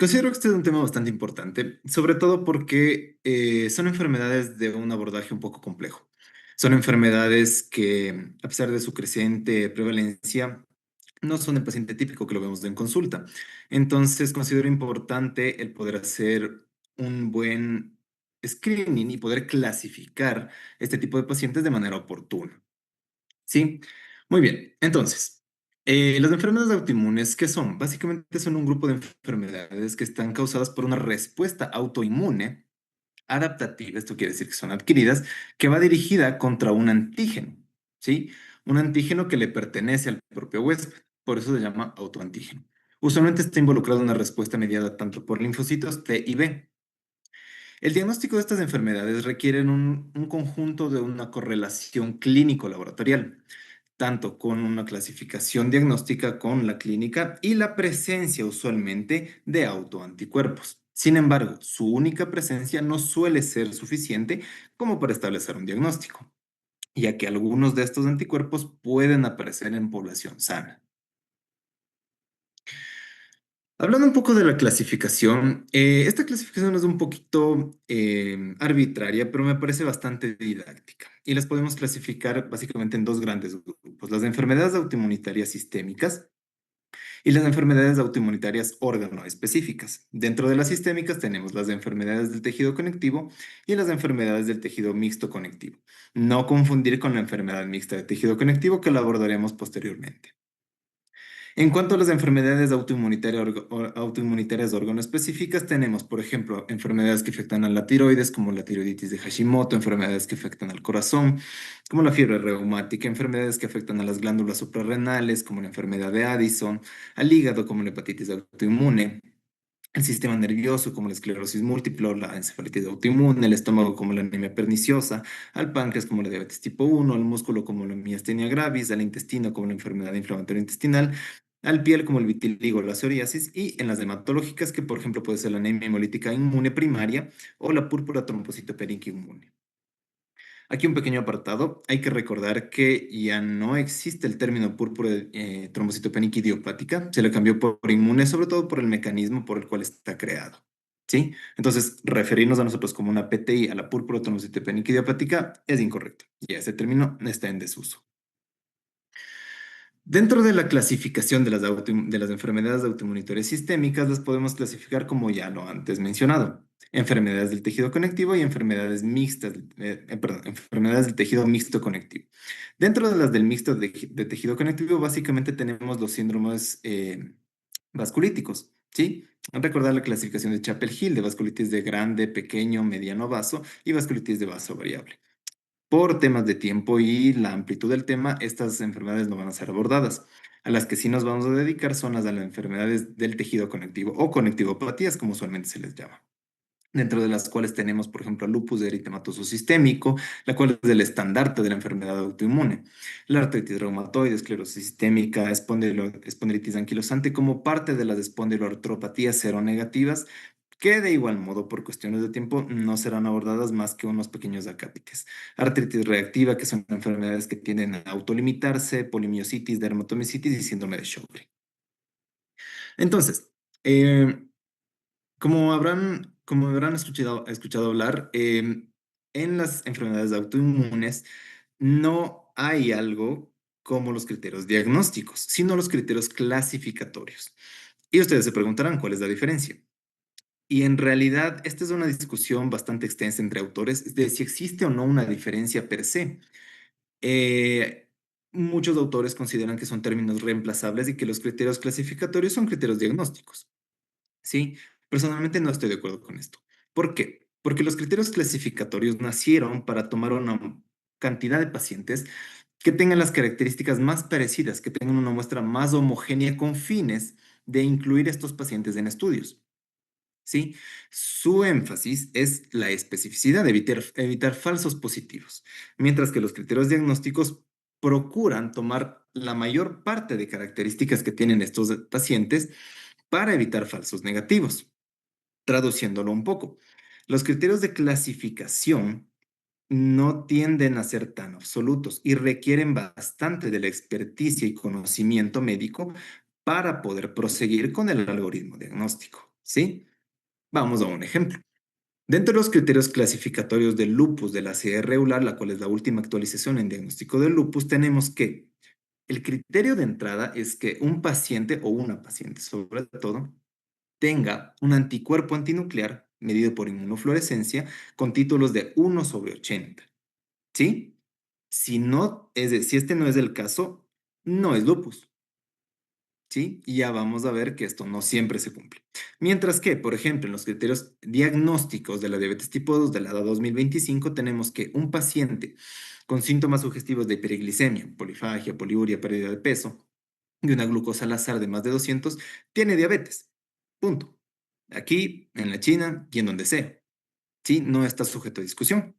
Considero que este es un tema bastante importante, sobre todo porque son enfermedades de un abordaje un poco complejo. Son enfermedades que, a pesar de su creciente prevalencia, no son el paciente típico que lo vemos en consulta. Entonces, considero importante el poder hacer un buen screening y poder clasificar este tipo de pacientes de manera oportuna. Sí, muy bien. Entonces, las enfermedades autoinmunes, ¿qué son? Básicamente son un grupo de enfermedades que están causadas por una respuesta autoinmune adaptativa, esto quiere decir que son adquiridas, que va dirigida contra un antígeno, ¿sí? Un antígeno que le pertenece al propio huésped, por eso se llama autoantígeno. Usualmente está involucrado en una respuesta mediada tanto por linfocitos T y B. El diagnóstico de estas enfermedades requieren un conjunto de una correlación clínico-laboratorial, tanto con una clasificación diagnóstica con la clínica y la presencia usualmente de autoanticuerpos. Sin embargo, su única presencia no suele ser suficiente como para establecer un diagnóstico, ya que algunos de estos anticuerpos pueden aparecer en población sana. Hablando un poco de la clasificación, esta clasificación es un poquito arbitraria, pero me parece bastante didáctica. Y las podemos clasificar básicamente en dos grandes grupos, las enfermedades autoinmunitarias sistémicas y las enfermedades autoinmunitarias órgano-específicas. Dentro de las sistémicas tenemos las enfermedades del tejido conectivo y las enfermedades del tejido mixto conectivo. No confundir con la enfermedad mixta de tejido conectivo que la abordaremos posteriormente. En cuanto a las enfermedades autoinmunitarias órgano-específicas, tenemos, por ejemplo, enfermedades que afectan a la tiroides, como la tiroiditis de Hashimoto, enfermedades que afectan al corazón, como la fiebre reumática, enfermedades que afectan a las glándulas suprarrenales, como la enfermedad de Addison, al hígado, como la hepatitis autoinmune, el sistema nervioso, como la esclerosis múltiple o la encefalitis autoinmune, el estómago, como la anemia perniciosa, al páncreas, como la diabetes tipo 1, al músculo, como la miastenia gravis, al intestino, como la enfermedad inflamatoria intestinal, al piel, como el vitiligo o la psoriasis, y en las hematológicas, que por ejemplo puede ser la anemia hemolítica inmune primaria o la púrpura trombocitopénica inmune. Aquí un pequeño apartado. Hay que recordar que ya no existe el término púrpura trombocitopénica idiopática. Se le cambió por inmune, sobre todo por el mecanismo por el cual está creado. ¿Sí? Entonces, referirnos a nosotros como una PTI a la púrpura trombocitopénica idiopática es incorrecto. Ya ese término está en desuso. Dentro de la clasificación de de las enfermedades autoinmunitarias sistémicas, las podemos clasificar como ya lo antes mencionado. Enfermedades del tejido conectivo y enfermedades mixtas, perdón, enfermedades del tejido mixto conectivo. Dentro de las del mixto de tejido conectivo, básicamente tenemos los síndromes vasculíticos, ¿sí? Recordar la clasificación de Chapel-Hill de vasculitis de grande, pequeño, mediano vaso y vasculitis de vaso variable. Por temas de tiempo y la amplitud del tema, estas enfermedades no van a ser abordadas. A las que sí nos vamos a dedicar son las de las enfermedades del tejido conectivo o conectivopatías, como usualmente se les llama. Dentro de las cuales tenemos, por ejemplo, lupus eritematoso sistémico, la cual es el estandarte de la enfermedad autoinmune, la artritis reumatoide, esclerosis sistémica, espondilitis anquilosante, como parte de las espondiloartropatías seronegativas, que de igual modo, por cuestiones de tiempo, no serán abordadas más que unos pequeños acápites. Artritis reactiva, que son enfermedades que tienden a autolimitarse, polimiositis, dermatomicitis y síndrome de Sjögren. Entonces, eh, como habrán escuchado hablar, en las enfermedades autoinmunes no hay algo como los criterios diagnósticos, sino los criterios clasificatorios. Y ustedes se preguntarán cuál es la diferencia. Y en realidad, esta es una discusión bastante extensa entre autores de si existe o no una diferencia per se. Eh, Muchos autores consideran que son términos reemplazables y que los criterios clasificatorios son criterios diagnósticos. Sí, personalmente no estoy de acuerdo con esto. ¿Por qué? Porque los criterios clasificatorios nacieron para tomar una cantidad de pacientes que tengan las características más parecidas, que tengan una muestra más homogénea con fines de incluir estos pacientes en estudios. ¿Sí? Su énfasis es la especificidad, evitar falsos positivos, mientras que los criterios diagnósticos procuran tomar la mayor parte de características que tienen estos pacientes para evitar falsos negativos. Traduciéndolo un poco, los criterios de clasificación no tienden a ser tan absolutos y requieren bastante de la experticia y conocimiento médico para poder proseguir con el algoritmo diagnóstico. ¿sí? Vamos a un ejemplo. Dentro de los criterios clasificatorios del lupus de la CE regular, la cual es la última actualización en diagnóstico del lupus, tenemos que el criterio de entrada es que un paciente o una paciente, sobre todo, tenga un anticuerpo antinuclear medido por inmunofluorescencia con títulos de 1/80, ¿sí? Si este no es el caso, no es lupus. ¿Sí? Y ya vamos a ver que esto no siempre se cumple. Mientras que, por ejemplo, en los criterios diagnósticos de la diabetes tipo 2 de la edad 2025, tenemos que un paciente con síntomas sugestivos de hiperglicemia, polifagia, poliuria, pérdida de peso y una glucosa al azar de más de 200 tiene diabetes. Punto. Aquí, en la China y en donde sea. ¿Sí? No está sujeto a discusión.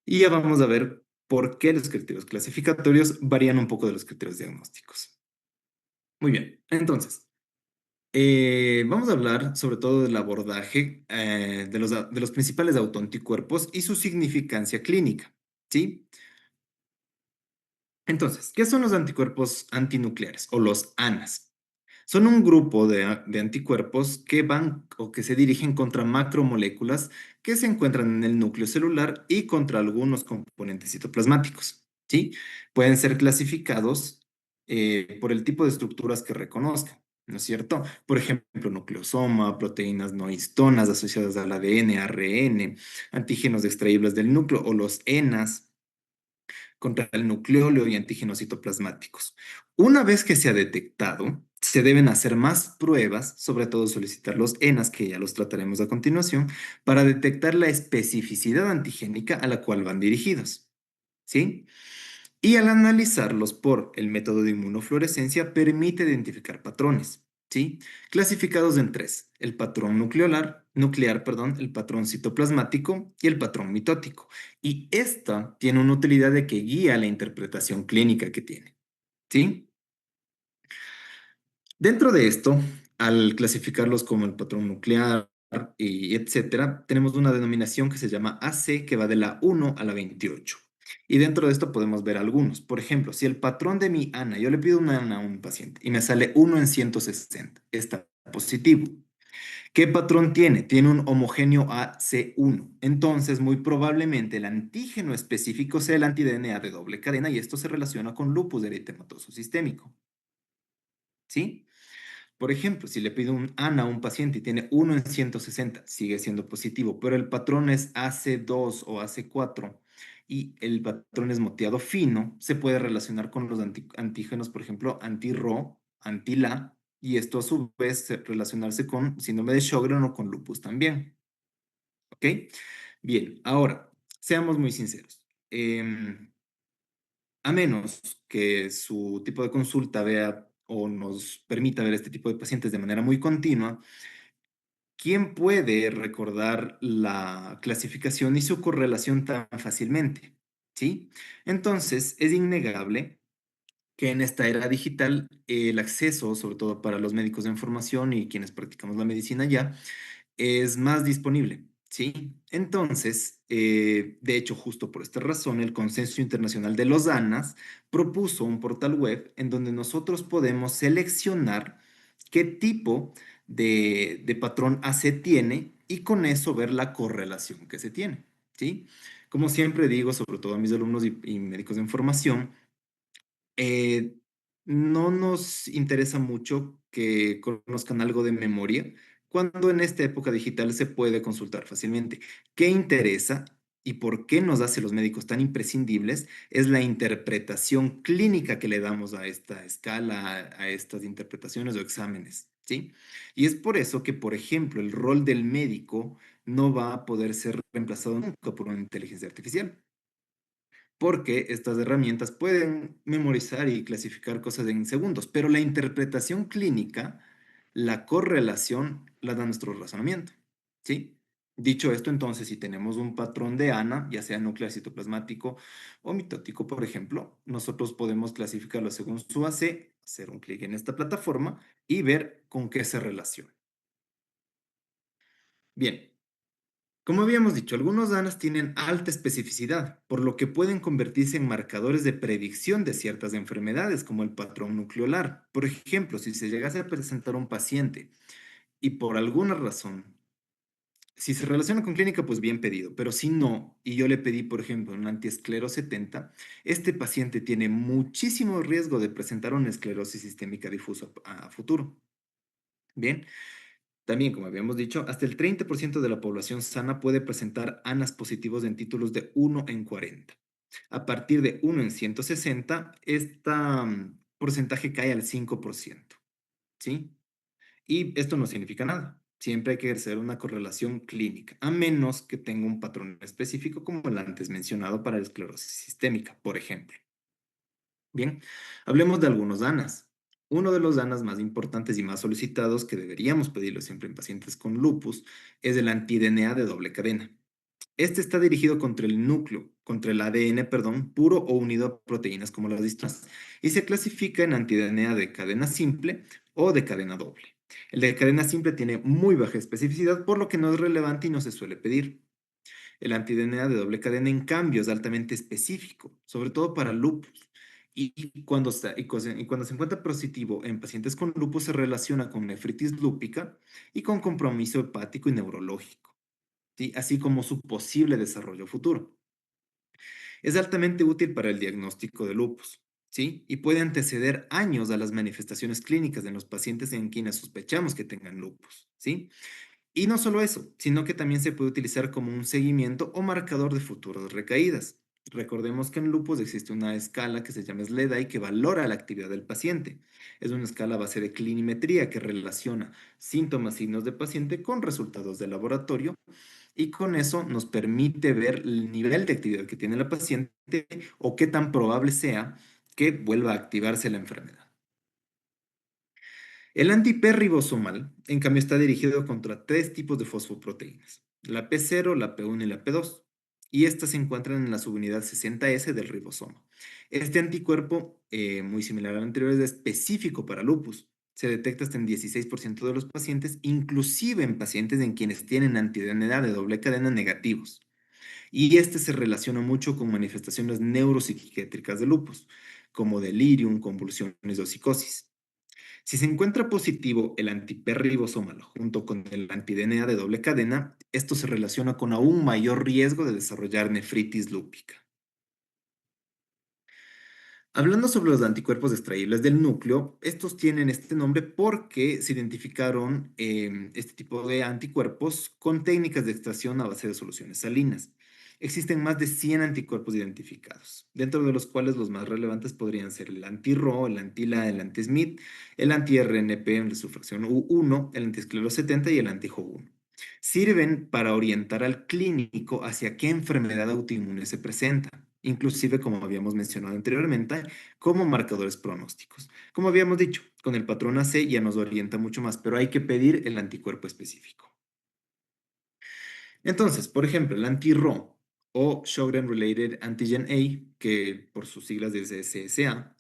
Y ya vamos a ver por qué los criterios clasificatorios varían un poco de los criterios diagnósticos. Muy bien. Entonces, vamos a hablar sobre todo del abordaje de los principales autoanticuerpos y su significancia clínica, ¿sí? Entonces, ¿qué son los anticuerpos antinucleares o los ANAs? Son un grupo de anticuerpos que van o que se dirigen contra macromoléculas que se encuentran en el núcleo celular y contra algunos componentes citoplasmáticos, ¿sí? Pueden ser clasificados por el tipo de estructuras que reconozcan, ¿no es cierto? Por ejemplo, nucleosoma, proteínas no histonas asociadas al ADN, ARN, antígenos extraíbles del núcleo o los ENAs contra el nucleóleo y antígenos citoplasmáticos. Una vez que se ha detectado, se deben hacer más pruebas, sobre todo solicitar los ENAs, que ya los trataremos a continuación, para detectar la especificidad antigénica a la cual van dirigidos. ¿Sí? Y al analizarlos por el método de inmunofluorescencia, permite identificar patrones, ¿sí? Clasificados en tres: el patrón nuclear, perdón, el patrón citoplasmático y el patrón mitótico. Y esta tiene una utilidad de que guía la interpretación clínica que tiene, ¿sí? Dentro de esto, al clasificarlos como el patrón nuclear y etcétera, tenemos una denominación que se llama AC, que va de la 1 a la 28. Y dentro de esto podemos ver algunos. Por ejemplo, si el patrón de mi ANA, yo le pido una ANA a un paciente y me sale 1/160, está positivo. ¿Qué patrón tiene? Tiene un homogéneo AC1. Entonces, muy probablemente el antígeno específico sea el anti-DNA de doble cadena y esto se relaciona con lupus eritematoso sistémico. ¿Sí? Por ejemplo, si le pido un ANA a un paciente y tiene 1/160, sigue siendo positivo, pero el patrón es AC2 o AC4 y el patrón es moteado fino, se puede relacionar con los antígenos, por ejemplo, anti-Ro, anti-La, y esto a su vez relacionarse con síndrome de Sjögren o con lupus también. ¿Ok? Bien, ahora, seamos muy sinceros. A menos que su tipo de consulta vea o nos permita ver este tipo de pacientes de manera muy continua, ¿quién puede recordar la clasificación y su correlación tan fácilmente? ¿Sí? Entonces, es innegable que en esta era digital el acceso, sobre todo para los médicos de información y quienes practicamos la medicina ya, es más disponible, ¿sí? Entonces, de hecho, justo por esta razón, el Consenso Internacional de los ANAS propuso un portal web en donde nosotros podemos seleccionar qué tipo de patrón A se tiene y con eso ver la correlación que se tiene, ¿sí? Como siempre digo, sobre todo a mis alumnos y médicos de información, eh, no nos interesa mucho que conozcan algo de memoria, cuando en esta época digital se puede consultar fácilmente. ¿Qué interesa y por qué nos hace los médicos tan imprescindibles? Es la interpretación clínica que le damos a esta escala, a estas interpretaciones o exámenes, ¿sí? Y es por eso que, por ejemplo, el rol del médico no va a poder ser reemplazado nunca por una inteligencia artificial, porque estas herramientas pueden memorizar y clasificar cosas en segundos, pero la interpretación clínica, la correlación, la da nuestro razonamiento, ¿sí? Dicho esto, entonces, si tenemos un patrón de ANA, ya sea nuclear citoplasmático o mitótico, por ejemplo, nosotros podemos clasificarlo según su AC, hacer un clic en esta plataforma y ver con qué se relaciona. Bien, como habíamos dicho, algunos DANAs tienen alta especificidad, por lo que pueden convertirse en marcadores de predicción de ciertas enfermedades, como el patrón nucleolar. Por ejemplo, si se llegase a presentar un paciente y por alguna razón, si se relaciona con clínica, pues bien pedido, pero si no, y yo le pedí, por ejemplo, un antiesclero 70, este paciente tiene muchísimo riesgo de presentar una esclerosis sistémica difusa a futuro. Bien, también, como habíamos dicho, hasta el 30% de la población sana puede presentar ANAS positivos en títulos de 1 en 40. A partir de 1 en 160, este porcentaje cae al 5%, ¿sí? Y esto no significa nada. Siempre hay que ejercer una correlación clínica, a menos que tenga un patrón específico como el antes mencionado para la esclerosis sistémica, por ejemplo. Bien, hablemos de algunos DANAs. Uno de los DANAs más importantes y más solicitados que deberíamos pedirlo siempre en pacientes con lupus es el anti-DNA de doble cadena. Este está dirigido contra el núcleo, contra el ADN, perdón, puro o unido a proteínas como las distintas, y se clasifica en anti-DNA de cadena simple o de cadena doble. El de cadena simple tiene muy baja especificidad, por lo que no es relevante y no se suele pedir. El anti-DNA de doble cadena, en cambio, es altamente específico, sobre todo para lupus. Y cuando se encuentra positivo en pacientes con lupus, se relaciona con nefritis lúpica y con compromiso hepático y neurológico, ¿sí? Así como su posible desarrollo futuro. Es altamente útil para el diagnóstico de lupus, ¿sí? Y puede anteceder años a las manifestaciones clínicas en los pacientes en quienes sospechamos que tengan lupus, ¿sí? Y no solo eso, sino que también se puede utilizar como un seguimiento o marcador de futuras recaídas. Recordemos que en lupus existe una escala que se llama SLEDAI que valora la actividad del paciente. Es una escala a base de clinimetría que relaciona síntomas, signos de paciente con resultados de laboratorio y con eso nos permite ver el nivel de actividad que tiene la paciente o qué tan probable sea que vuelva a activarse la enfermedad. El antiperribosomal, en cambio, está dirigido contra tres tipos de fosfoproteínas, la P0, la P1 y la P2, y estas se encuentran en la subunidad 60S del ribosoma. Este anticuerpo, muy similar al anterior, es específico para lupus. Se detecta hasta en 16% de los pacientes, inclusive en pacientes en quienes tienen anti-DNA de doble cadena negativos. Y este se relaciona mucho con manifestaciones neuropsiquiátricas de lupus, como delirium, convulsiones o psicosis. Si se encuentra positivo el antiperribosómal junto con el anti-DNA de doble cadena, esto se relaciona con aún mayor riesgo de desarrollar nefritis lúpica. Hablando sobre los anticuerpos extraíbles del núcleo, estos tienen este nombre porque se identificaron este tipo de anticuerpos con técnicas de extracción a base de soluciones salinas. Existen más de 100 anticuerpos identificados, dentro de los cuales los más relevantes podrían ser el anti-Ro, el anti-La, el anti-Smith, el anti-RNP en su fracción U1, el anti-esclero 70 y el anti-Jo1. Sirven para orientar al clínico hacia qué enfermedad autoinmune se presenta, inclusive como habíamos mencionado anteriormente, como marcadores pronósticos. Como habíamos dicho, con el patrón AC ya nos orienta mucho más, pero hay que pedir el anticuerpo específico. Entonces, por ejemplo, el anti-Ro o Sjögren Related Antigen A, que por sus siglas es SSA,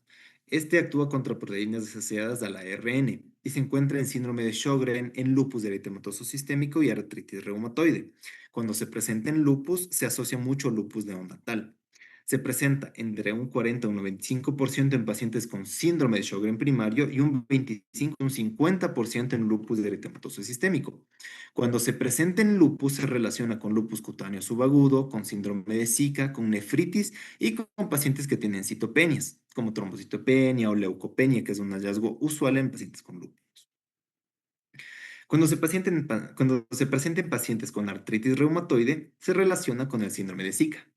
este actúa contra proteínas asociadas a la ARN y se encuentra en síndrome de Sjögren, en lupus eritematoso sistémico y artritis reumatoide. Cuando se presenta en lupus, se asocia mucho al lupus neonatal. Se presenta entre un 40 y un 25% en pacientes con síndrome de Sjögren primario y un 25 un 50% en lupus eritematoso sistémico. Cuando se presenta en lupus, se relaciona con lupus cutáneo subagudo, con síndrome de Zika, con nefritis y con pacientes que tienen citopenias, como trombocitopenia o leucopenia, que es un hallazgo usual en pacientes con lupus. Cuando se presenten pacientes con artritis reumatoide, se relaciona con el síndrome de Zika.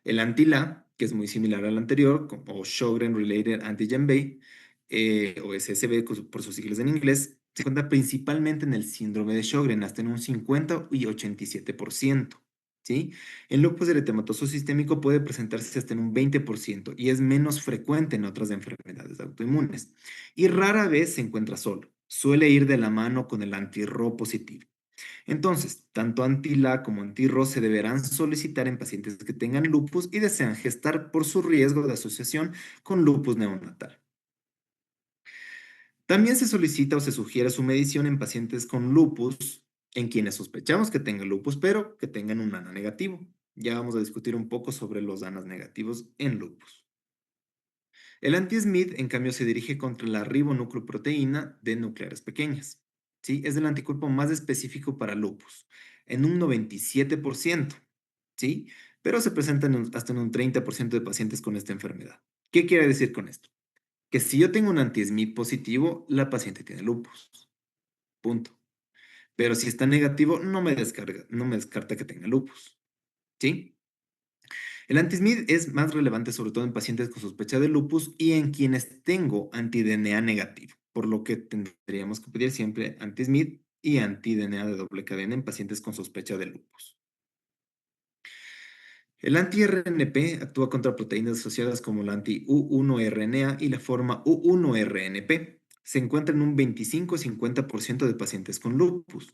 El anti-La, que es muy similar al anterior, o Sjögren Related Antigen B, o SSB por sus siglas en inglés, se encuentra principalmente en el síndrome de Sjögren, hasta en un 50 y 87%. ¿Sí? El lupus eritematoso sistémico puede presentarse hasta en un 20% y es menos frecuente en otras enfermedades autoinmunes. Y rara vez se encuentra solo. Suele ir de la mano con el anti-Ro positivo. Entonces, tanto anti-La como anti-Ro se deberán solicitar en pacientes que tengan lupus y desean gestar por su riesgo de asociación con lupus neonatal. También se solicita o se sugiere su medición en pacientes con lupus, en quienes sospechamos que tengan lupus, pero que tengan un ANA negativo. Ya vamos a discutir un poco sobre los ANAs negativos en lupus. El anti-Smith, en cambio, se dirige contra la ribonucleoproteína de nucleares pequeñas. ¿sí? Es el anticuerpo más específico para lupus, en un 97%, ¿sí? Pero se presenta hasta en un 30% de pacientes con esta enfermedad. ¿Qué quiere decir con esto? Que si yo tengo un anti-SMI positivo, la paciente tiene lupus, punto. Pero si está negativo, no me descarta que tenga lupus, ¿sí? El anti-SMID es más relevante sobre todo en pacientes con sospecha de lupus y en quienes tengo anti-DNA negativo, por lo que tendríamos que pedir siempre anti-SMID y anti-DNA de doble cadena en pacientes con sospecha de lupus. El anti-RNP actúa contra proteínas asociadas como la anti-U1-RNA y la forma U1-RNP. Se encuentra en un 25-50% de pacientes con lupus.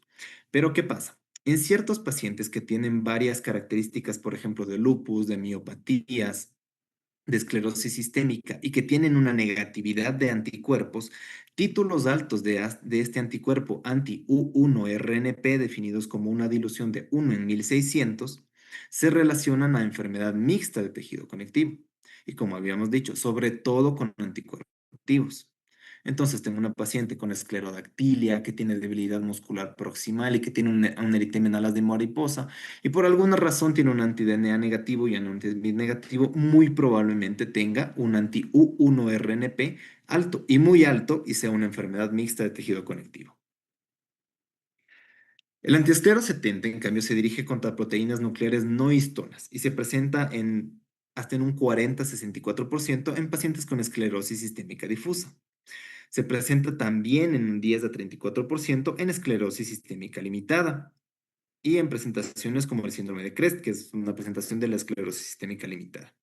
Pero ¿qué pasa? En ciertos pacientes que tienen varias características, por ejemplo, de lupus, de miopatías, de esclerosis sistémica y que tienen una negatividad de anticuerpos, títulos altos de este anticuerpo anti-U1-RNP, definidos como una dilución de 1 en 1600, se relacionan a enfermedad mixta de tejido conectivo. Y como habíamos dicho, sobre todo con anticuerpos activos. Entonces tengo una paciente con esclerodactilia que tiene debilidad muscular proximal y que tiene un eritema en alas de mariposa y por alguna razón tiene un anti-DNA negativo y un anti-SMID negativo, muy probablemente tenga un anti-U1-RNP alto y muy alto y sea una enfermedad mixta de tejido conectivo. El antiesclero 70, en cambio, se dirige contra proteínas nucleares no histonas y se presenta hasta en un 40-64% en pacientes con esclerosis sistémica difusa. Se presenta también en un 10 a 34% en esclerosis sistémica limitada y en presentaciones como el síndrome de Crest, que es una presentación de la esclerosis sistémica limitada.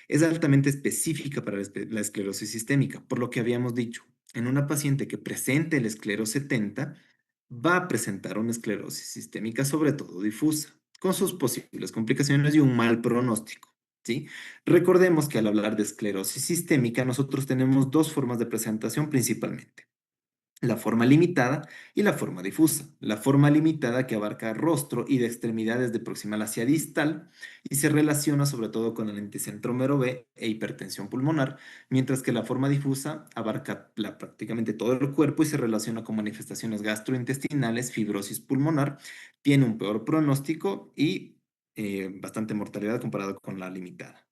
Es altamente específica para la esclerosis sistémica, por lo que habíamos dicho, en una paciente que presente el esclero 70, va a presentar una esclerosis sistémica, sobre todo difusa, con sus posibles complicaciones y un mal pronóstico. ¿Sí? Recordemos que al hablar de esclerosis sistémica, nosotros tenemos dos formas de presentación principalmente: la forma limitada y la forma difusa. La forma limitada que abarca rostro y de extremidades de proximal hacia distal y se relaciona sobre todo con el anticentrómero B e hipertensión pulmonar, mientras que la forma difusa abarca prácticamente todo el cuerpo y se relaciona con manifestaciones gastrointestinales, fibrosis pulmonar, tiene un peor pronóstico y bastante mortalidad comparado con la limitada.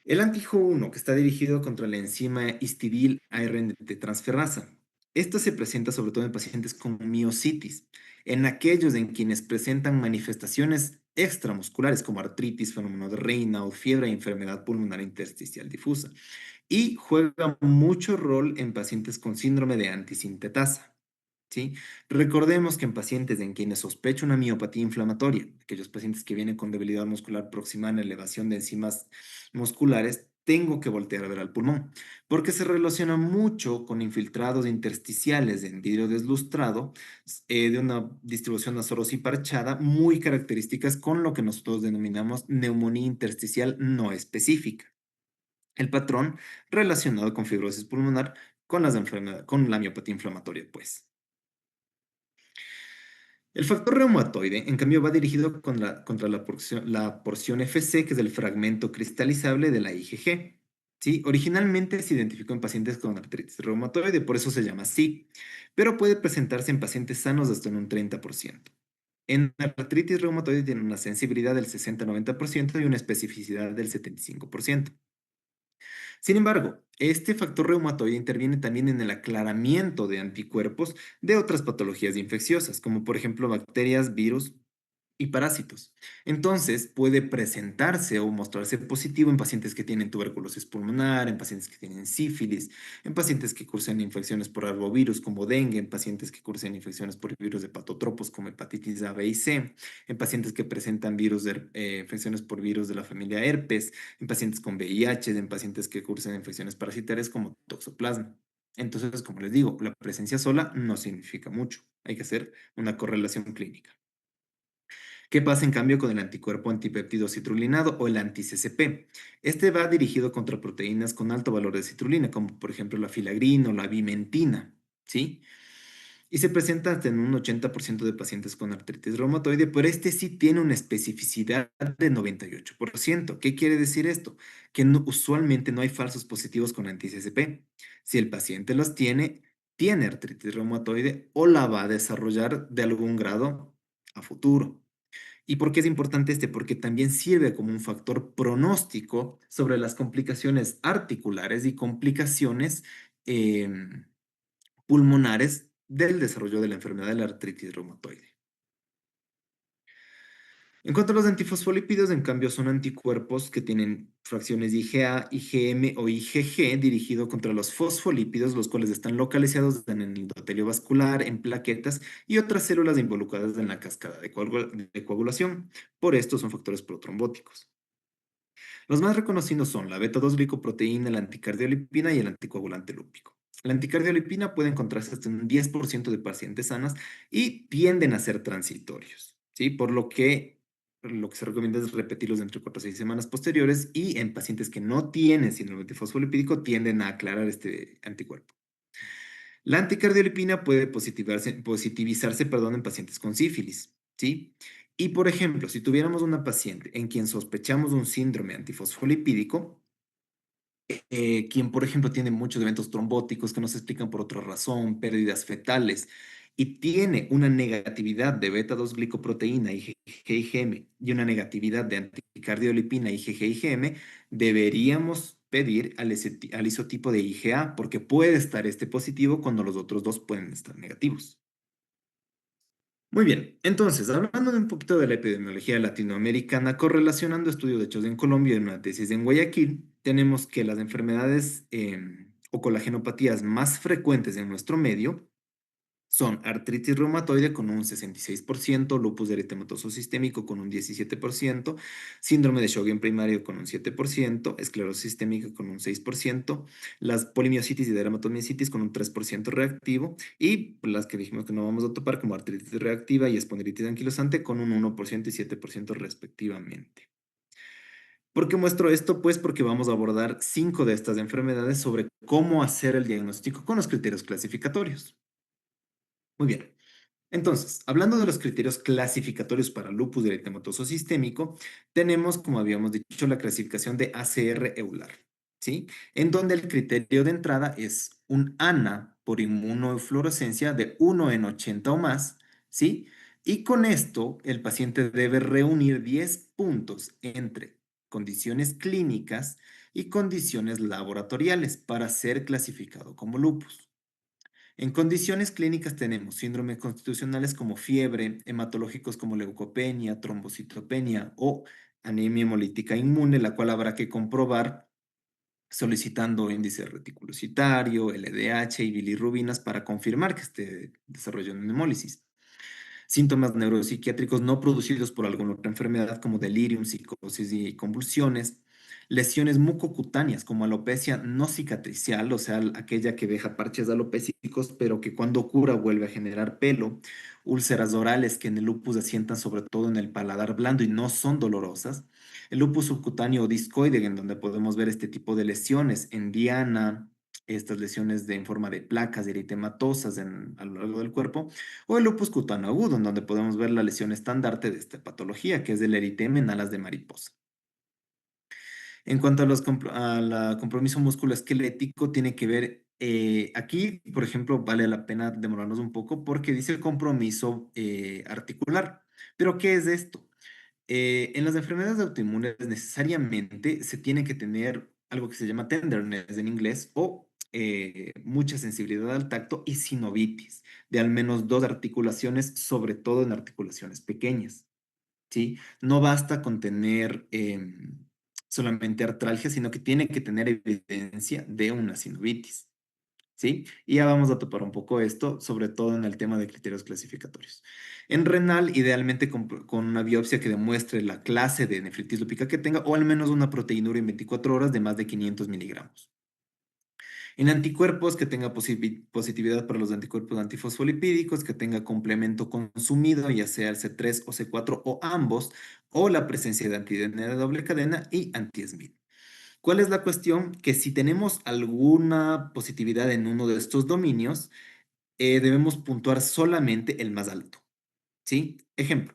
El antijo 1, que está dirigido contra la enzima histidil ARNT transferasa. Esto se presenta sobre todo en pacientes con miositis, en aquellos en quienes presentan manifestaciones extramusculares como artritis, fenómeno de Raynaud, fiebre e enfermedad pulmonar intersticial difusa. Y juega mucho rol en pacientes con síndrome de antisintetasa. ¿Sí? Recordemos que en pacientes en quienes sospecha una miopatía inflamatoria, aquellos pacientes que vienen con debilidad muscular proximal, elevación de enzimas musculares, tengo que voltear a ver al pulmón, porque se relaciona mucho con infiltrados intersticiales en vidrio deslustrado, de una distribución nasorosa y parchada, muy características con lo que nosotros denominamos neumonía intersticial no específica. El patrón relacionado con fibrosis pulmonar con la miopatía inflamatoria, pues. El factor reumatoide, en cambio, va dirigido contra la porción FC, que es el fragmento cristalizable de la IgG. ¿Sí? Originalmente se identificó en pacientes con artritis reumatoide, por eso se llama así, pero puede presentarse en pacientes sanos hasta en un 30%. En artritis reumatoide tiene una sensibilidad del 60-90% y una especificidad del 75%. Sin embargo, este factor reumatoide interviene también en el aclaramiento de anticuerpos de otras patologías infecciosas, como por ejemplo bacterias, virus y parásitos. Entonces, puede presentarse o mostrarse positivo en pacientes que tienen tuberculosis pulmonar, en pacientes que tienen sífilis, en pacientes que cursan infecciones por arbovirus como dengue, en pacientes que cursan infecciones por virus hepatotropos como hepatitis A, B y C, en pacientes que presentan infecciones por virus de la familia herpes, en pacientes con VIH, en pacientes que cursan infecciones parasitarias como toxoplasma. Entonces, como les digo, la presencia sola no significa mucho. Hay que hacer una correlación clínica. ¿Qué pasa en cambio con el anticuerpo antipéptido citrulinado o el anti-CCP? Este va dirigido contra proteínas con alto valor de citrulina, como por ejemplo la filagrina o la vimentina, ¿sí? Y se presenta hasta en un 80% de pacientes con artritis reumatoide, pero este sí tiene una especificidad de 98%. ¿Qué quiere decir esto? Que usualmente no hay falsos positivos con anti-CCP. Si el paciente los tiene, tiene artritis reumatoide o la va a desarrollar de algún grado a futuro. ¿Y por qué es importante este? Porque también sirve como un factor pronóstico sobre las complicaciones articulares y complicaciones em, pulmonares del desarrollo de la enfermedad de la artritis reumatoide. En cuanto a los antifosfolípidos, en cambio, son anticuerpos que tienen fracciones IgA, IgM o IgG dirigido contra los fosfolípidos, los cuales están localizados en el endotelio vascular, en plaquetas y otras células involucradas en la cascada de coagulación. Por esto son factores protrombóticos. Los más reconocidos son la beta-2 glicoproteína, la anticardiolipina y el anticoagulante lúpico. La anticardiolipina puede encontrarse hasta en un 10% de pacientes sanas y tienden a ser transitorios, ¿sí? Por lo que se recomienda es repetirlos entre 4 a 6 semanas posteriores y en pacientes que no tienen síndrome de fosfolipídico tienden a aclarar este anticuerpo. La anticardiolipina puede positivizarse, perdón, en pacientes con sífilis, ¿sí? Y por ejemplo, si tuviéramos una paciente en quien sospechamos un síndrome antifosfolipídico, quien por ejemplo tiene muchos eventos trombóticos que no se explican por otra razón, pérdidas fetales, y tiene una negatividad de beta-2 glicoproteína, IgG-IgM, y una negatividad de anticardiolipina, IgG-IgM, deberíamos pedir al isotipo de IgA, porque puede estar este positivo cuando los otros dos pueden estar negativos. Muy bien, entonces, hablando de un poquito de la epidemiología latinoamericana, correlacionando estudios hechos en Colombia y una tesis en Guayaquil, tenemos que las enfermedades o colagenopatías más frecuentes en nuestro medio son artritis reumatoide con un 66%, lupus eritematoso sistémico con un 17%, síndrome de Sjögren primario con un 7%, esclerosis sistémica con un 6%, las polimiositis y dermatomiositis con un 3% reactivo y las que dijimos que no vamos a topar como artritis reactiva y espondilitis anquilosante con un 1% y 7% respectivamente. ¿Por qué muestro esto? Pues porque vamos a abordar 5 de estas enfermedades sobre cómo hacer el diagnóstico con los criterios clasificatorios. Muy bien. Entonces, hablando de los criterios clasificatorios para lupus eritematoso sistémico, tenemos, como habíamos dicho, la clasificación de ACR EULAR, ¿sí? En donde el criterio de entrada es un ANA por inmunofluorescencia de 1 en 80 o más, ¿sí? Y con esto, el paciente debe reunir 10 puntos entre condiciones clínicas y condiciones laboratoriales para ser clasificado como lupus. En condiciones clínicas tenemos síndromes constitucionales como fiebre, hematológicos como leucopenia, trombocitopenia o anemia hemolítica inmune, la cual habrá que comprobar solicitando índice reticulocitario, LDH y bilirrubinas para confirmar que esté desarrollando una hemólisis. Síntomas neuropsiquiátricos no producidos por alguna otra enfermedad como delirium, psicosis y convulsiones. Lesiones mucocutáneas como alopecia no cicatricial, o sea, aquella que deja parches alopécicos, pero que cuando cura vuelve a generar pelo. Úlceras orales que en el lupus asientan sobre todo en el paladar blando y no son dolorosas. El lupus subcutáneo o discoide, en donde podemos ver este tipo de lesiones en diana, estas lesiones en forma de placas eritematosas a lo largo del cuerpo o el lupus cutáneo agudo, en donde podemos ver la lesión estandarte de esta patología, que es el eritema en alas de mariposa. En cuanto a a la compromiso musculoesquelético, tiene que ver, aquí, por ejemplo, vale la pena demorarnos un poco porque dice compromiso articular. ¿Pero qué es esto? En las enfermedades autoinmunes necesariamente se tiene que tener algo que se llama tenderness en inglés o mucha sensibilidad al tacto y sinovitis de al menos 2 articulaciones, sobre todo en articulaciones pequeñas, ¿sí? No basta con tener solamente artralgia, sino que tiene que tener evidencia de una sinovitis. ¿Sí? Y ya vamos a topar un poco esto, sobre todo en el tema de criterios clasificatorios. En renal, idealmente con una biopsia que demuestre la clase de nefritis lúpica que tenga, o al menos una proteinura en 24 horas de más de 500 miligramos. En anticuerpos, que tenga positividad para los anticuerpos antifosfolipídicos, que tenga complemento consumido, ya sea el C3 o C4 o ambos, o la presencia de anti-DNA de doble cadena y anti-SMID. ¿Cuál es la cuestión? Que si tenemos alguna positividad en uno de estos dominios, debemos puntuar solamente el más alto, ¿sí? Ejemplo,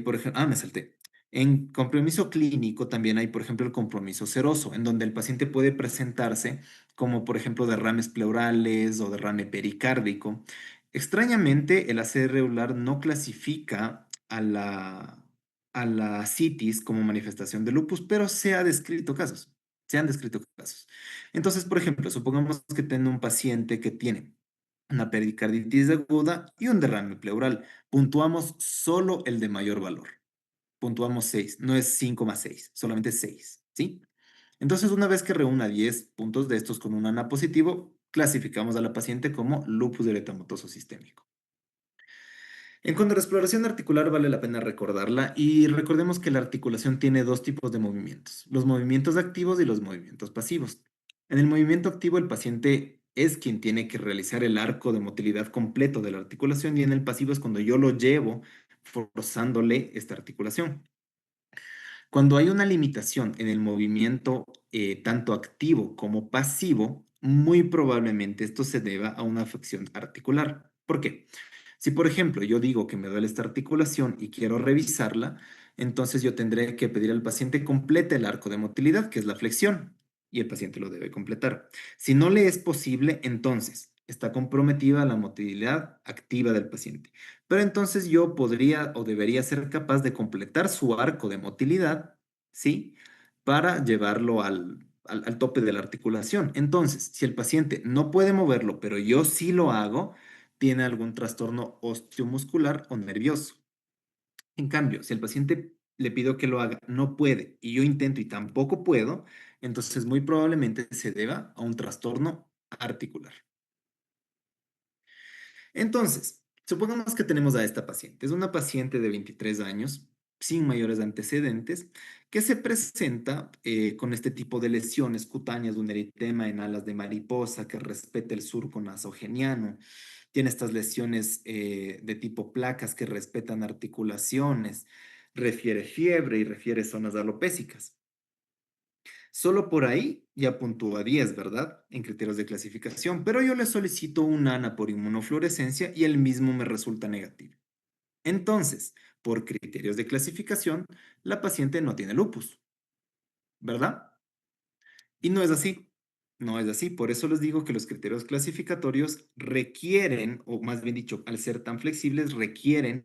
por ejemplo, me salté. En compromiso clínico también hay, por ejemplo, el compromiso seroso, en donde el paciente puede presentarse como, por ejemplo, derrames pleurales o derrame pericárdico. Extrañamente, el ACR regular no clasifica a la citis como manifestación de lupus, pero se ha descrito casos. Se han descrito casos. Entonces, por ejemplo, supongamos que tengo un paciente que tiene una pericarditis aguda y un derrame pleural. Puntuamos solo el de mayor valor, puntuamos 6, no es 5 más 6, solamente 6, ¿sí? Entonces, una vez que reúna 10 puntos de estos con un ANA positivo, clasificamos a la paciente como lupus eritematoso sistémico. En cuanto a la exploración articular, vale la pena recordarla y recordemos que la articulación tiene dos tipos de movimientos, los movimientos activos y los movimientos pasivos. En el movimiento activo, el paciente es quien tiene que realizar el arco de motilidad completo de la articulación y en el pasivo es cuando yo lo llevo forzándole esta articulación. Cuando hay una limitación en el movimiento tanto activo como pasivo, muy probablemente esto se deba a una afección articular. ¿Por qué? Si, por ejemplo, yo digo que me duele esta articulación y quiero revisarla, entonces yo tendré que pedir al paciente complete el arco de motilidad, que es la flexión, y el paciente lo debe completar. Si no le es posible, entonces está comprometida la motilidad activa del paciente. Pero entonces yo podría o debería ser capaz de completar su arco de motilidad, ¿sí? Para llevarlo al tope de la articulación. Entonces, si el paciente no puede moverlo, pero yo sí lo hago, tiene algún trastorno osteomuscular o nervioso. En cambio, si el paciente le pido que lo haga, no puede, y yo intento y tampoco puedo, entonces muy probablemente se deba a un trastorno articular. Entonces, supongamos que tenemos a esta paciente. Es una paciente de 23 años, sin mayores antecedentes, que se presenta con este tipo de lesiones cutáneas, un eritema en alas de mariposa que respeta el surco nasogeniano. Tiene estas lesiones de tipo placas que respetan articulaciones, refiere fiebre y refiere zonas alopésicas. Solo por ahí ya puntúa 10, ¿verdad? En criterios de clasificación, pero yo le solicito un ANA por inmunofluorescencia y el mismo me resulta negativo. Entonces, por criterios de clasificación, la paciente no tiene lupus, ¿verdad? Y no es así. No es así. Por eso les digo que los criterios clasificatorios requieren, o más bien dicho, al ser tan flexibles, requieren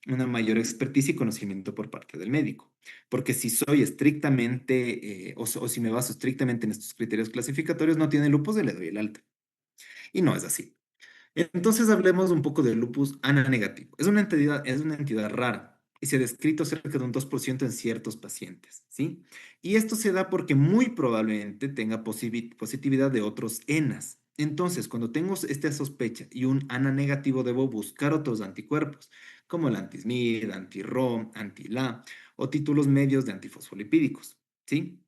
una mayor expertise y conocimiento por parte del médico. Porque si soy estrictamente, o si me baso estrictamente en estos criterios clasificatorios, no tiene lupus y le doy el alta. Y no es así. Entonces hablemos un poco del lupus ANA negativo. Es una entidad rara y se ha descrito cerca de un 2% en ciertos pacientes, ¿sí? Y esto se da porque muy probablemente tenga positividad de otros ENAs. Entonces, cuando tengo esta sospecha y un ANA negativo, debo buscar otros anticuerpos, como el anti-SMID, anti-ROM, anti-LA o títulos medios de antifosfolipídicos, ¿sí?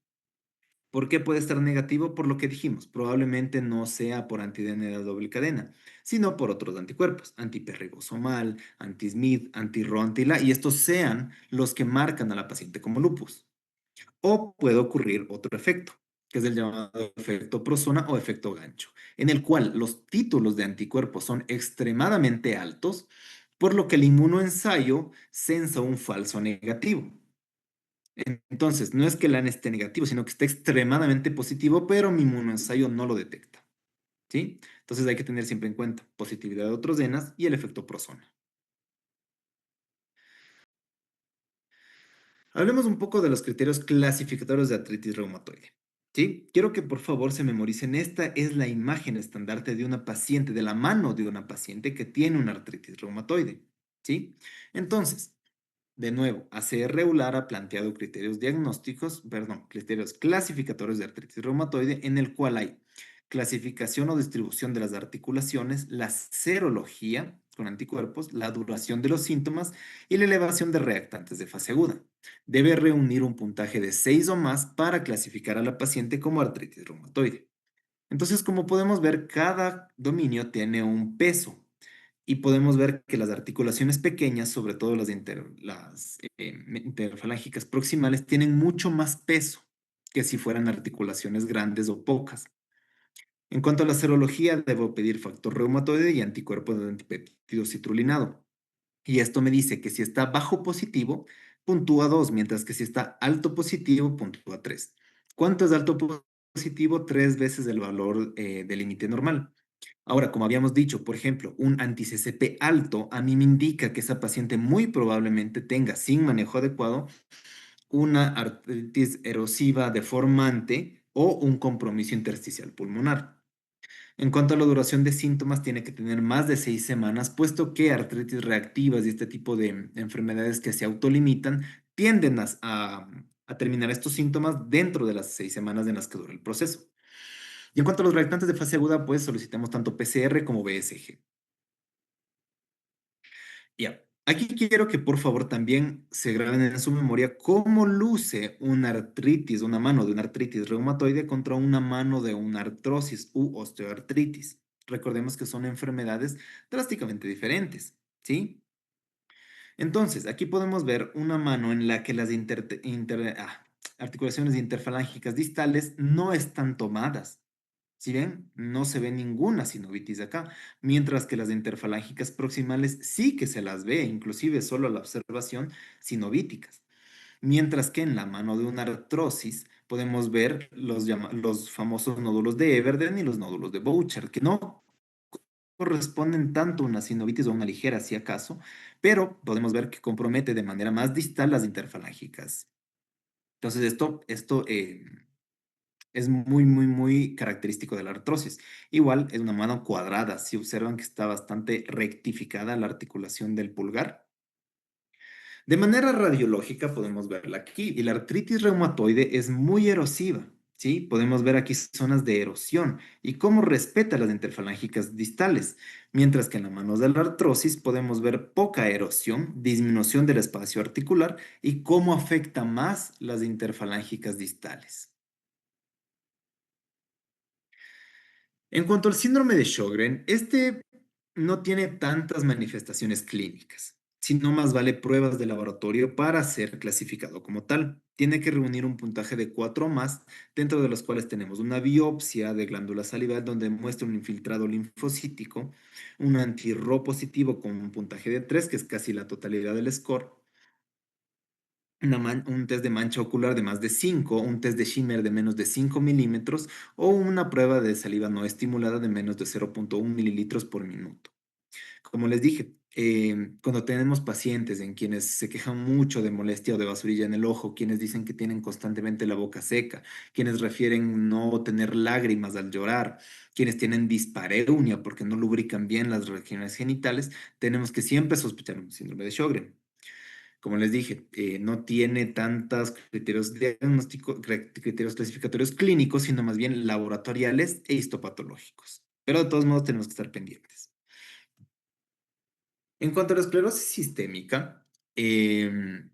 ¿Por qué puede estar negativo? Por lo que dijimos, probablemente no sea por anti-ADN de doble cadena, sino por otros anticuerpos, antiperribosomal, anti-SMID, anti-RO, anti-LA, y estos sean los que marcan a la paciente como lupus. O puede ocurrir otro efecto, que es el llamado efecto prosona o efecto gancho, en el cual los títulos de anticuerpos son extremadamente altos, por lo que el inmunoensayo sensa un falso negativo. Entonces, no es que el AN esté negativo, sino que está extremadamente positivo, pero mi inmunoensayo no lo detecta, ¿sí? Entonces hay que tener siempre en cuenta positividad de otros DNAs y el efecto prosona. Hablemos un poco de los criterios clasificatorios de artritis reumatoide, ¿sí? Quiero que por favor se memoricen, esta es la imagen estandarte de una paciente, de la mano de una paciente que tiene una artritis reumatoide, ¿sí? Entonces, de nuevo, ACR Euler ha planteado criterios diagnósticos, perdón, criterios clasificatorios de artritis reumatoide, en el cual hay clasificación o distribución de las articulaciones, la serología con anticuerpos, la duración de los síntomas y la elevación de reactantes de fase aguda. Debe reunir un puntaje de 6 o más para clasificar a la paciente como artritis reumatoide. Entonces, como podemos ver, cada dominio tiene un peso y podemos ver que las articulaciones pequeñas, sobre todo las interfalángicas proximales, tienen mucho más peso que si fueran articulaciones grandes o pocas. En cuanto a la serología, debo pedir factor reumatoide y anticuerpo de antipéptido citrulinado. Y esto me dice que si está bajo positivo, puntúa 2, mientras que si está alto positivo, puntúa 3. ¿Cuánto es alto positivo? 3 veces el valor del límite normal. Ahora, como habíamos dicho, por ejemplo, un anti-CCP alto a mí me indica que esa paciente muy probablemente tenga, sin manejo adecuado, una artritis erosiva deformante o un compromiso intersticial pulmonar. En cuanto a la duración de síntomas, tiene que tener más de 6 semanas, puesto que artritis reactivas y este tipo de enfermedades que se autolimitan tienden a terminar estos síntomas dentro de las 6 semanas en las que dura el proceso. Y en cuanto a los reactantes de fase aguda, pues solicitamos tanto PCR como BSG. Ya. Aquí quiero que por favor también se graben en su memoria cómo luce una artritis, una mano de una artritis reumatoide contra una mano de una artrosis u osteoartritis. Recordemos que son enfermedades drásticamente diferentes, ¿sí? Entonces, aquí podemos ver una mano en la que las articulaciones interfalángicas distales no están tomadas. Si ven, no se ve ninguna sinovitis acá, mientras que las interfalángicas proximales sí que se las ve, inclusive solo a la observación, sinovíticas. Mientras que en la mano de una artrosis podemos ver los famosos nódulos de Everden y los nódulos de Boucher, que no corresponden tanto a una sinovitis o a una ligera, si acaso, pero podemos ver que compromete de manera más distal las interfalángicas. Entonces, esto es muy característico de la artrosis. Igual es una mano cuadrada. Si observan que está bastante rectificada la articulación del pulgar. De manera radiológica podemos verla aquí. Y la artritis reumatoide es muy erosiva. ¿Sí? Podemos ver aquí zonas de erosión y cómo respeta las interfalángicas distales. Mientras que en la mano de la artrosis podemos ver poca erosión, disminución del espacio articular y cómo afecta más las interfalángicas distales. En cuanto al síndrome de Sjögren, este no tiene tantas manifestaciones clínicas, sino más vale pruebas de laboratorio para ser clasificado como tal. Tiene que reunir un puntaje de 4 o más, dentro de los cuales tenemos una biopsia de glándula salival donde muestra un infiltrado linfocítico, un anti-Ro positivo con un puntaje de 3, que es casi la totalidad del score, un test de mancha ocular de más de 5, un test de shimmer de menos de 5 milímetros o una prueba de saliva no estimulada de menos de 0,1 mililitros por minuto. Como les dije, cuando tenemos pacientes en quienes se quejan mucho de molestia o de basurilla en el ojo, quienes dicen que tienen constantemente la boca seca, quienes refieren no tener lágrimas al llorar, quienes tienen dispareunia porque no lubrican bien las regiones genitales, tenemos que siempre sospechar un síndrome de Sjögren. Como les dije, no tiene tantos criterios criterios clasificatorios clínicos, sino más bien laboratoriales e histopatológicos. Pero de todos modos tenemos que estar pendientes. En cuanto a la esclerosis sistémica, de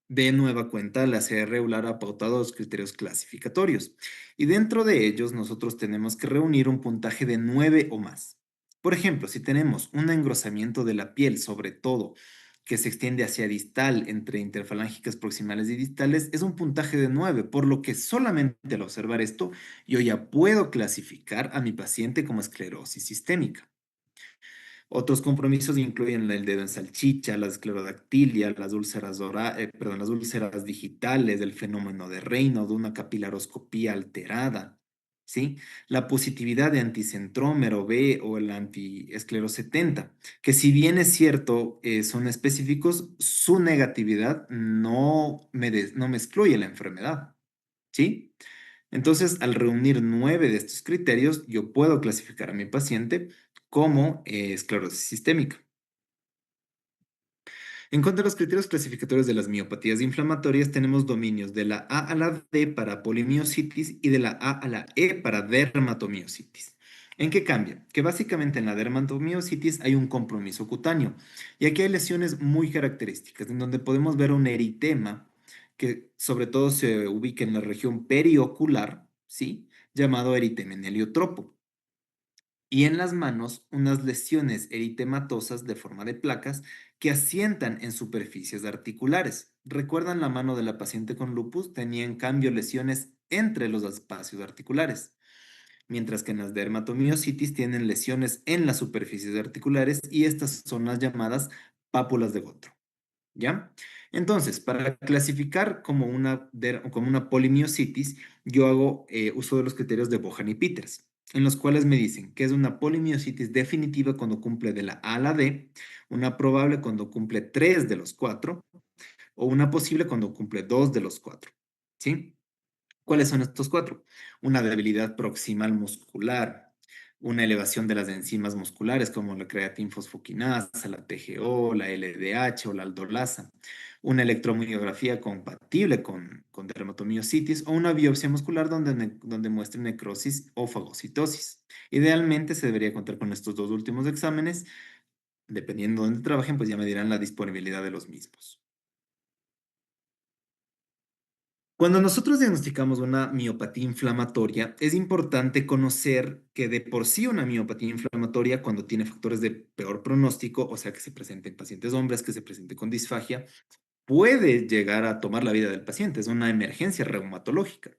nueva cuenta, la CR-ULAR ha pautado los criterios clasificatorios y dentro de ellos nosotros tenemos que reunir un puntaje de 9 o más. Por ejemplo, si tenemos un engrosamiento de la piel, sobre todo, que se extiende hacia distal entre interfalángicas proximales y distales, es un puntaje de 9, por lo que solamente al observar esto, yo ya puedo clasificar a mi paciente como esclerosis sistémica. Otros compromisos incluyen el dedo en salchicha, la esclerodactilia, las úlceras digitales, el fenómeno de Raynaud, una capilaroscopía alterada, ¿sí? La positividad de anticentrómero B o el antiesclero70, que si bien es cierto, son específicos, su negatividad no me excluye la enfermedad, ¿sí? Entonces, al reunir 9 de estos criterios, yo puedo clasificar a mi paciente como esclerosis sistémica. En cuanto a los criterios clasificatorios de las miopatías inflamatorias, tenemos dominios de la A a la D para polimiositis y de la A a la E para dermatomiositis. ¿En qué cambia? Que básicamente en la dermatomiositis hay un compromiso cutáneo y aquí hay lesiones muy características en donde podemos ver un eritema que sobre todo se ubica en la región periocular, ¿sí? Llamado eritema en heliotropo. Y en las manos, unas lesiones eritematosas de forma de placas que asientan en superficies articulares. ¿Recuerdan la mano de la paciente con lupus? Tenía en cambio lesiones entre los espacios articulares, mientras que en las dermatomiositis tienen lesiones en las superficies articulares y estas son las llamadas pápulas de Gotro. ¿Ya? Entonces, para clasificar como una polimiositis, yo hago uso de los criterios de Bohan y Peters, en los cuales me dicen que es una polimiositis definitiva cuando cumple de la A a la D, una probable cuando cumple 3 de los 4 o una posible cuando cumple 2 de los 4. ¿Sí? ¿Cuáles son estos cuatro? Una debilidad proximal muscular, una elevación de las enzimas musculares como la creatinfosfoquinasa, la TGO, la LDH o la aldolasa, una electromiografía compatible con dermatomiositis o una biopsia muscular donde muestre necrosis o fagocitosis. Idealmente se debería contar con estos dos últimos exámenes. Dependiendo de dónde trabajen, pues ya me dirán la disponibilidad de los mismos. Cuando nosotros diagnosticamos una miopatía inflamatoria, es importante conocer que de por sí una miopatía inflamatoria, cuando tiene factores de peor pronóstico, o sea, que se presente en pacientes hombres, que se presente con disfagia, puede llegar a tomar la vida del paciente. Es una emergencia reumatológica.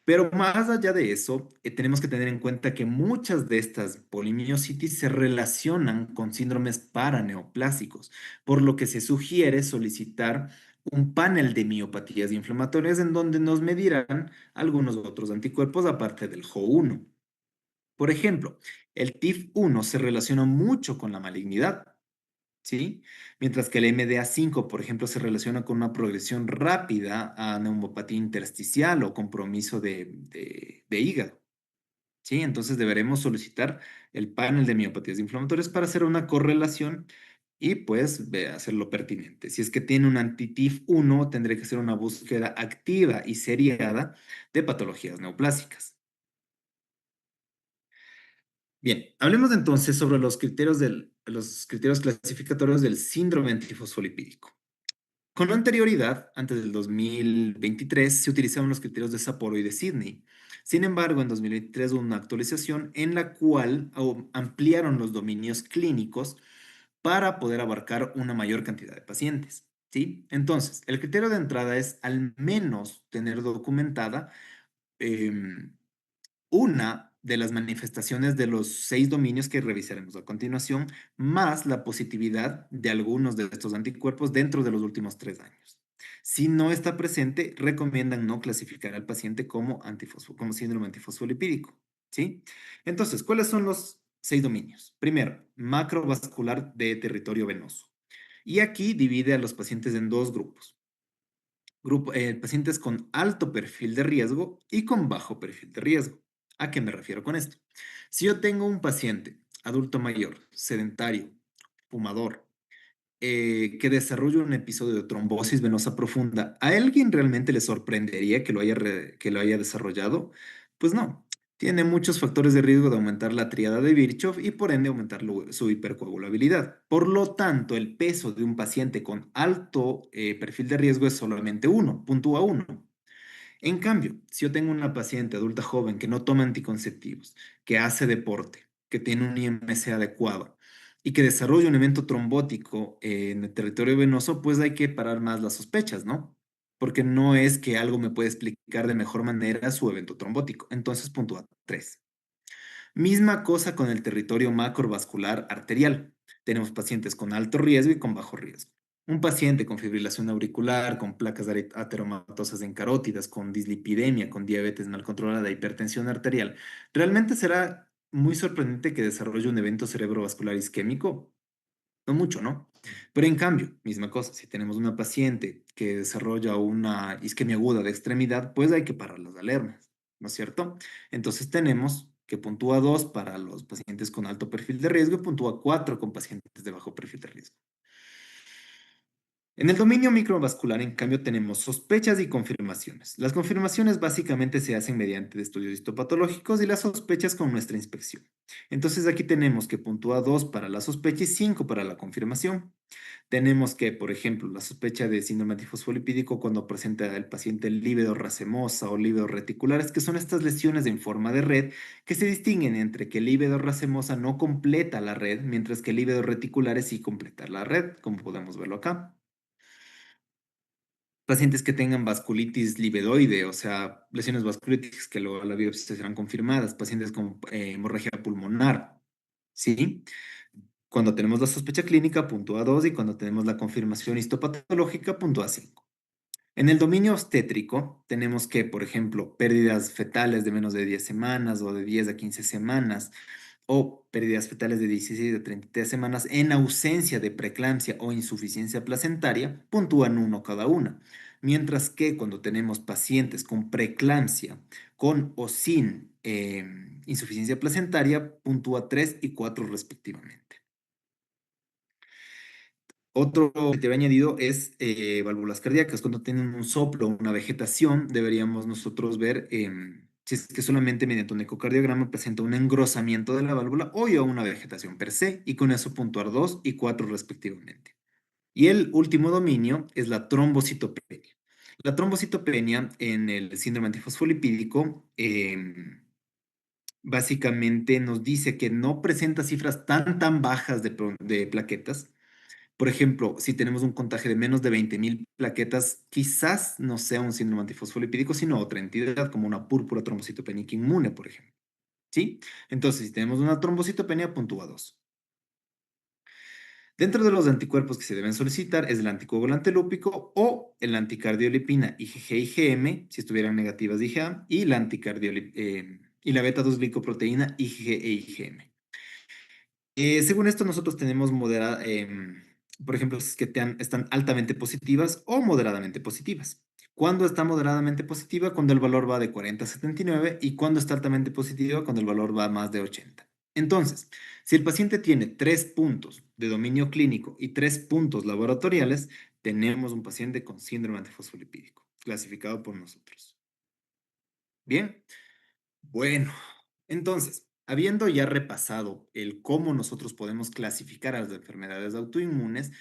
Pero más allá de eso, tenemos que tener en cuenta que muchas de estas polimiositis se relacionan con síndromes paraneoplásicos, por lo que se sugiere solicitar un panel de miopatías inflamatorias en donde nos medirán algunos otros anticuerpos aparte del Jo1. Por ejemplo, el TIF1 se relaciona mucho con la malignidad, ¿sí? Mientras que el MDA5, por ejemplo, se relaciona con una progresión rápida a neumopatía intersticial o compromiso de hígado, ¿sí? Entonces deberemos solicitar el panel de miopatías inflamatorias para hacer una correlación y pues hacerlo pertinente. Si es que tiene un anti-TIF1, tendré que hacer una búsqueda activa y seriada de patologías neoplásicas. Bien, hablemos entonces sobre los criterios clasificatorios del síndrome antifosfolipídico. Con anterioridad, antes del 2023, se utilizaban los criterios de Sapporo y de Sydney. Sin embargo, en 2023 hubo una actualización en la cual ampliaron los dominios clínicos para poder abarcar una mayor cantidad de pacientes. ¿Sí? Entonces, el criterio de entrada es al menos tener documentada em, una de las manifestaciones de los 6 dominios que revisaremos a continuación, más la positividad de algunos de estos anticuerpos dentro de los últimos 3 años. Si no está presente, recomiendan no clasificar al paciente como síndrome antifosfolipídico. ¿Sí? Entonces, ¿cuáles son los 6 dominios? Primero, macrovascular de territorio venoso. Y aquí divide a los pacientes en dos grupos. Pacientes con alto perfil de riesgo y con bajo perfil de riesgo. ¿A qué me refiero con esto? Si yo tengo un paciente adulto mayor, sedentario, fumador, que desarrolla un episodio de trombosis venosa profunda, ¿a alguien realmente le sorprendería que lo haya desarrollado? Pues no. Tiene muchos factores de riesgo de aumentar la tríada de Virchow y por ende aumentar su hipercoagulabilidad. Por lo tanto, el peso de un paciente con alto perfil de riesgo es solamente uno, puntúa uno. En cambio, si yo tengo una paciente adulta joven que no toma anticonceptivos, que hace deporte, que tiene un IMC adecuado y que desarrolla un evento trombótico en el territorio venoso, pues hay que parar más las sospechas, ¿no? Porque no es que algo me pueda explicar de mejor manera su evento trombótico. Entonces, puntúa 3. Misma cosa con el territorio macrovascular arterial. Tenemos pacientes con alto riesgo y con bajo riesgo. Un paciente con fibrilación auricular, con placas ateromatosas en carótidas, con dislipidemia, con diabetes mal controlada, hipertensión arterial, ¿realmente será muy sorprendente que desarrolle un evento cerebrovascular isquémico? No mucho, ¿no? Pero en cambio, misma cosa, si tenemos una paciente que desarrolla una isquemia aguda de extremidad, pues hay que parar las alarmas, ¿no es cierto? Entonces tenemos que puntúa 2 para los pacientes con alto perfil de riesgo y puntúa 4 con pacientes de bajo perfil de riesgo. En el dominio microvascular, en cambio, tenemos sospechas y confirmaciones. Las confirmaciones básicamente se hacen mediante estudios histopatológicos y las sospechas con nuestra inspección. Entonces aquí tenemos que puntúa 2 para la sospecha y 5 para la confirmación. Tenemos que, por ejemplo, la sospecha de síndrome antifosfolipídico cuando presenta el paciente lívido racemosa o lívido reticulares, que son estas lesiones en forma de red que se distinguen entre que el lívido racemosa no completa la red, mientras que el lívido reticulares sí completa la red, como podemos verlo acá. Pacientes que tengan vasculitis livedoide, o sea, lesiones vasculíticas que luego a la biopsia serán confirmadas, pacientes con hemorragia pulmonar, ¿sí? Cuando tenemos la sospecha clínica, puntúa 2, y cuando tenemos la confirmación histopatológica, puntúa 5. En el dominio obstétrico tenemos que, por ejemplo, pérdidas fetales de menos de 10 semanas o de 10 a 15 semanas, o pérdidas fetales de 16 a 33 semanas en ausencia de preeclampsia o insuficiencia placentaria, puntúan 1 cada una. Mientras que cuando tenemos pacientes con preeclampsia, con o sin insuficiencia placentaria, puntúa 3 y 4 respectivamente. Otro que te había añadido es válvulas cardíacas. Cuando tienen un soplo, una vegetación, deberíamos nosotros ver si es que solamente mediante un ecocardiograma presenta un engrosamiento de la válvula o ya una vegetación per se, y con eso puntuar 2 y 4 respectivamente. Y el último dominio es la trombocitopenia. La trombocitopenia en el síndrome antifosfolipídico básicamente nos dice que no presenta cifras tan bajas de plaquetas. Por ejemplo, si tenemos un contagio de menos de 20.000 plaquetas, quizás no sea un síndrome antifosfolipídico, sino otra entidad, como una púrpura trombocitopénica inmune, por ejemplo. ¿Sí? Entonces, si tenemos una trombocitopenia, puntúa 2. Dentro de los anticuerpos que se deben solicitar es el anticoagulante lúpico o el anticardiolipina IgG-IgM, si estuvieran negativas de IgA, y la y la beta-2 glicoproteína IgG e IgM. Según esto, nosotros tenemos por ejemplo, si es que están altamente positivas o moderadamente positivas. ¿Cuándo está moderadamente positiva? Cuando el valor va de 40 a 79, y cuando está altamente positiva, cuando el valor va a más de 80. Entonces, si el paciente tiene 3 puntos de dominio clínico y 3 puntos laboratoriales, tenemos un paciente con síndrome antifosfolipídico, clasificado por nosotros. Bien. Bueno, entonces, habiendo ya repasado el cómo nosotros podemos clasificar a las enfermedades autoinmunes,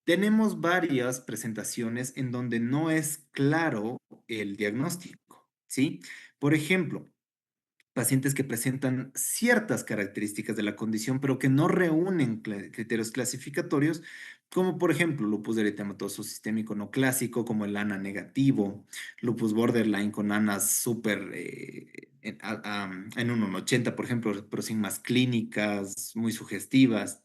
tenemos varias presentaciones en donde no es claro el diagnóstico, ¿sí? Por ejemplo, pacientes que presentan ciertas características de la condición, pero que no reúnen criterios clasificatorios, como por ejemplo lupus eritematoso sistémico no clásico, como el ANA negativo, lupus borderline con ANAs súper en un 80, por ejemplo, pero sin más clínicas, muy sugestivas.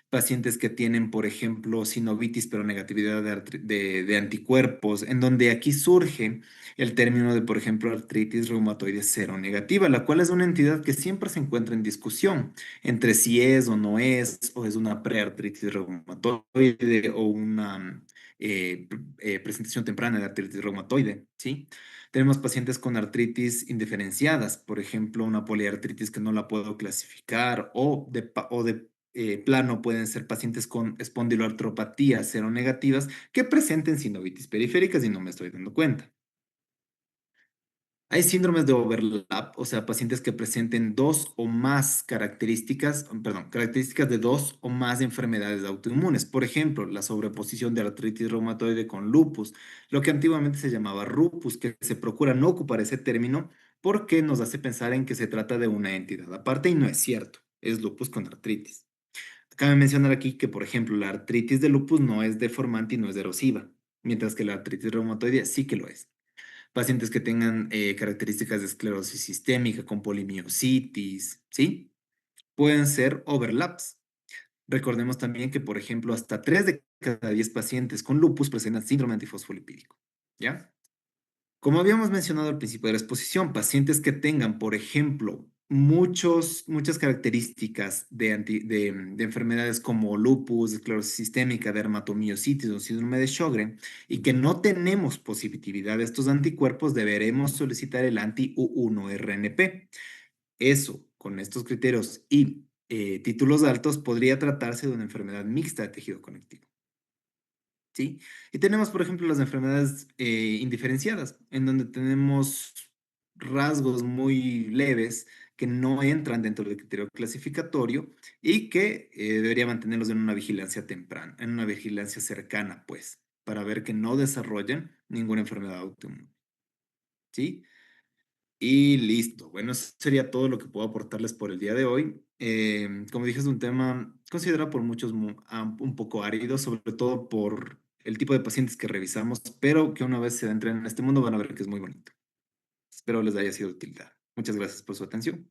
Pacientes que tienen, por ejemplo, sinovitis, pero negatividad de anticuerpos, en donde aquí surge el término de, por ejemplo, artritis reumatoide seronegativa, la cual es una entidad que siempre se encuentra en discusión entre si es o es una preartritis reumatoide o una presentación temprana de artritis reumatoide, ¿sí? Tenemos pacientes con artritis indiferenciadas, por ejemplo, una poliartritis que no la puedo clasificar, o de plano pueden ser pacientes con espondiloartropatías seronegativas que presenten sinovitis periféricas y no me estoy dando cuenta. Hay síndromes de overlap, o sea, pacientes que presenten dos o más características, perdón, características de dos o más enfermedades autoinmunes. Por ejemplo, la sobreposición de artritis reumatoide con lupus, lo que antiguamente se llamaba lupus, que se procura no ocupar ese término porque nos hace pensar en que se trata de una entidad aparte, y no es cierto, es lupus con artritis. Cabe mencionar aquí que, por ejemplo, la artritis de lupus no es deformante y no es erosiva, mientras que la artritis reumatoide sí que lo es. Pacientes que tengan características de esclerosis sistémica con polimiositis, ¿sí? Pueden ser overlaps. Recordemos también que, por ejemplo, hasta 3 de cada 10 pacientes con lupus presentan síndrome antifosfolipídico, ¿ya? Como habíamos mencionado al principio de la exposición, pacientes que tengan, por ejemplo, muchas características de enfermedades como lupus, esclerosis sistémica, dermatomiositis o síndrome de Sjögren, y que no tenemos positividad de estos anticuerpos, deberemos solicitar el anti-U1-RNP. Eso, con estos criterios y títulos altos, podría tratarse de una enfermedad mixta de tejido conectivo. ¿Sí? Y tenemos, por ejemplo, las enfermedades indiferenciadas, en donde tenemos rasgos muy leves que no entran dentro del criterio clasificatorio y que debería mantenerlos en una vigilancia temprana, en una vigilancia cercana, pues, para ver que no desarrollen ninguna enfermedad autoinmune. ¿Sí? Y listo. Bueno, eso sería todo lo que puedo aportarles por el día de hoy. Como dije, es un tema considerado por muchos un poco árido, sobre todo por el tipo de pacientes que revisamos, pero que una vez se entren en este mundo van a ver que es muy bonito. Espero les haya sido de utilidad. Muchas gracias por su atención.